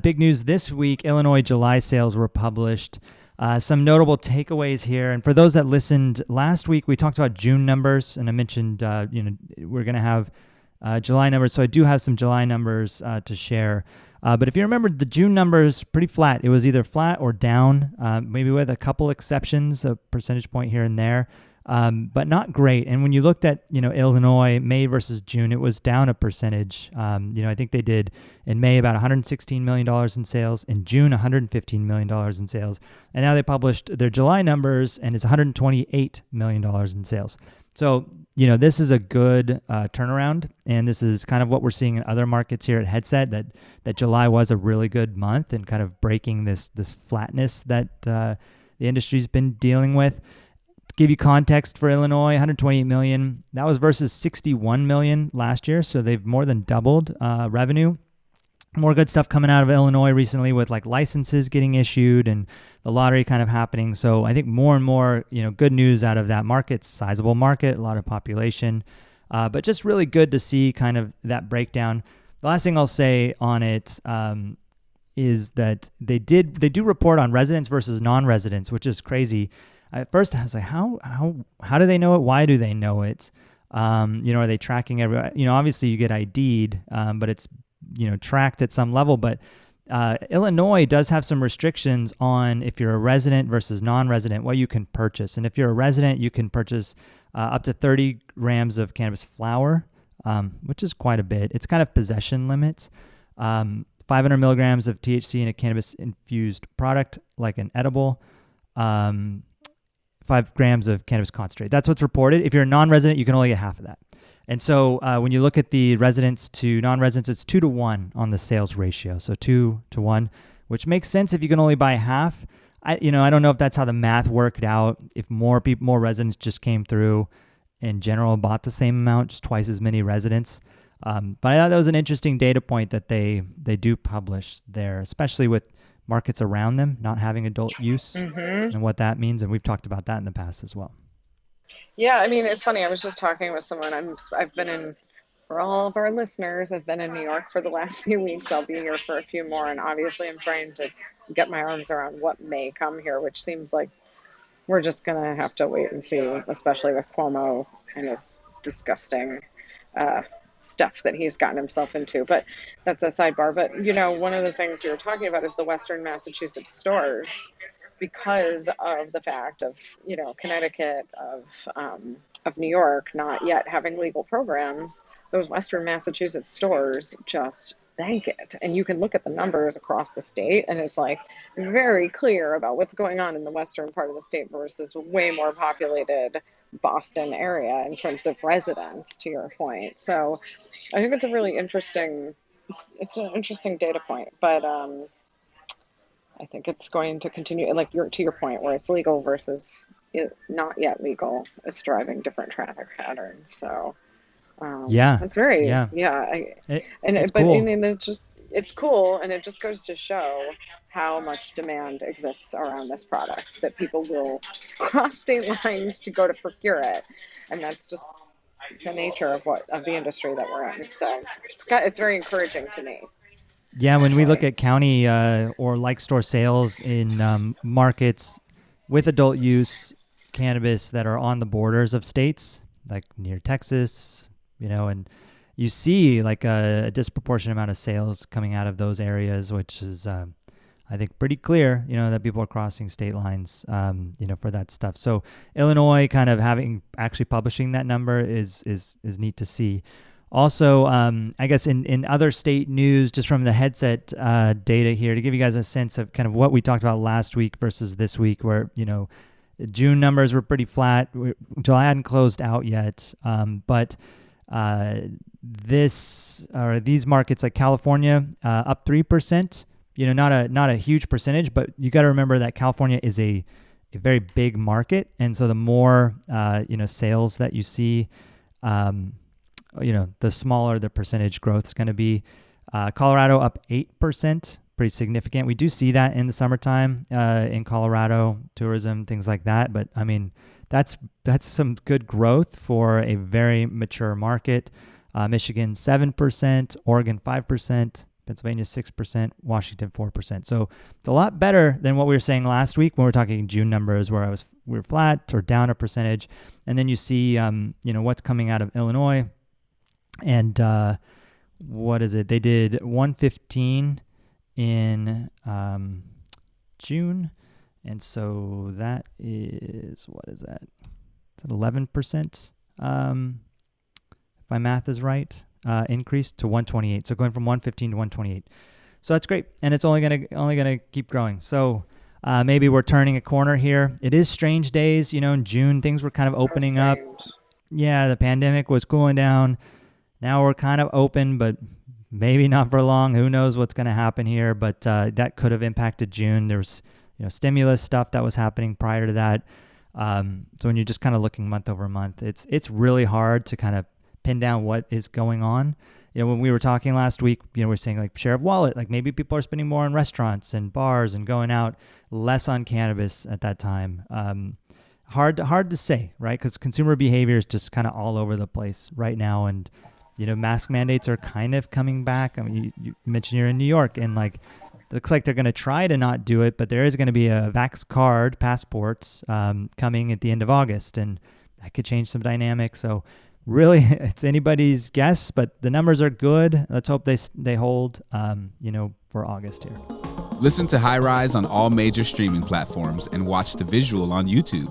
Big news this week, Illinois July sales were published. Some notable takeaways here. And for those that listened last week, we talked about June numbers, and I mentioned, we're going to have July numbers. So I do have some July numbers to share. But if you remember, the June numbers, pretty flat. It was either flat or down, maybe with a couple exceptions, a percentage point here and there. But not great. And when you looked at, Illinois, May versus June, it was down a percentage. I think they did in May about $116 million in sales, in June $115 million in sales. And now they published their July numbers and it's $128 million in sales. So, this is a good turnaround. And this is kind of what we're seeing in other markets here at Headset, that July was a really good month and kind of breaking this flatness that the industry's been dealing with. Give you context for Illinois, 128 million. That was versus 61 million last year, so they've more than doubled revenue. More good stuff coming out of Illinois recently with like licenses getting issued and the lottery kind of happening. So I think more and more, good news out of that market. Sizable market, a lot of population, but just really good to see kind of that breakdown. The last thing I'll say on it is that they do report on residents versus non-residents, which is crazy. At first, I was like, how do they know it? Why do they know it? Are they tracking every? Obviously you get ID'd, but it's tracked at some level. But Illinois does have some restrictions on if you're a resident versus non-resident, what you can purchase. And if you're a resident, you can purchase up to 30 grams of cannabis flower, which is quite a bit. It's kind of possession limits. 500 milligrams of THC in a cannabis-infused product, like an edible. 5 grams of cannabis concentrate. That's what's reported. If you're a non-resident, you can only get half of that. And so when you look at the residents to non-residents, it's 2-to-1 on the sales ratio. So 2-to-1, which makes sense if you can only buy half. I don't know if that's how the math worked out. If more residents just came through in general, bought the same amount, just twice as many residents. But I thought that was an interesting data point that they do publish there, especially with markets around them not having adult use and what that means. And we've talked about that in the past as well. Yeah, I mean, it's funny. I was just talking with someone. I've been in, for all of our listeners, I've been in New York for the last few weeks. I'll be here for a few more. And obviously I'm trying to get my arms around what may come here, which seems like we're just going to have to wait and see, especially with Cuomo and his disgusting stuff that he's gotten himself into. But that's a sidebar. But one of the things we were talking about is the Western Massachusetts stores, because of the fact of Connecticut, of New York not yet having legal programs. Those Western Massachusetts stores just bank it, and you can look at the numbers across the state, and it's like very clear about what's going on in the western part of the state versus way more populated Boston area in terms of residents, to your point. So I think it's a really interesting, it's an interesting data point, but I think it's going to continue, like to your point, where it's legal versus not yet legal is driving different traffic patterns. So it's very, it's cool. And it's cool. And it just goes to show how much demand exists around this product, that people will cross state lines to go to procure it. And that's just the nature of the industry that we're in. So it's very encouraging to me. Yeah, when we look at county or like store sales in markets with adult use cannabis that are on the borders of states, like near Texas, and you see like a disproportionate amount of sales coming out of those areas, which is, I think, pretty clear, that people are crossing state lines, for that stuff. So Illinois kind of actually publishing that number is neat to see. Also, I guess in other state news, just from the Headset data here, to give you guys a sense of kind of what we talked about last week versus this week, where, June numbers were pretty flat. July hadn't closed out yet, but these markets like California up 3%, not a huge percentage, but you got to remember that California is a very big market. And so the more, sales that you see, the smaller the percentage growth is going to be. Colorado up 8%, pretty significant. We do see that in the summertime in Colorado, tourism, things like that. But I mean, that's some good growth for a very mature market. Michigan 7%, Oregon 5%, Pennsylvania 6%, Washington 4%. So it's a lot better than what we were saying last week when we were talking June numbers, where we were flat or down a percentage. And then you see, what's coming out of Illinois, and what is it? They did 115 in June, and so that is, what is that? Is it 11%? If my math is right, increased to 128. So going from 115 to 128. So that's great, and it's only gonna keep growing. So maybe we're turning a corner here. It is strange days, in June things were kind of opening up. Yeah, the pandemic was cooling down. Now we're kind of open, but maybe not for long. Who knows what's going to happen here? But that could have impacted June. There was stimulus stuff that was happening prior to that. So when you're just kind of looking month over month, it's really hard to kind of pin down what is going on. When we were talking last week, we're saying like share of wallet, like maybe people are spending more on restaurants and bars and going out, less on cannabis at that time. Hard to say, right? Because consumer behavior is just kind of all over the place right now. And, mask mandates are kind of coming back. I mean, you mentioned you're in New York, and like, it looks like they're going to try to not do it, but there is going to be a Vax card passports coming at the end of August, and that could change some dynamics. So really, it's anybody's guess, but the numbers are good. Let's hope they hold, for August here. Listen to High Rise on all major streaming platforms and watch the visual on YouTube.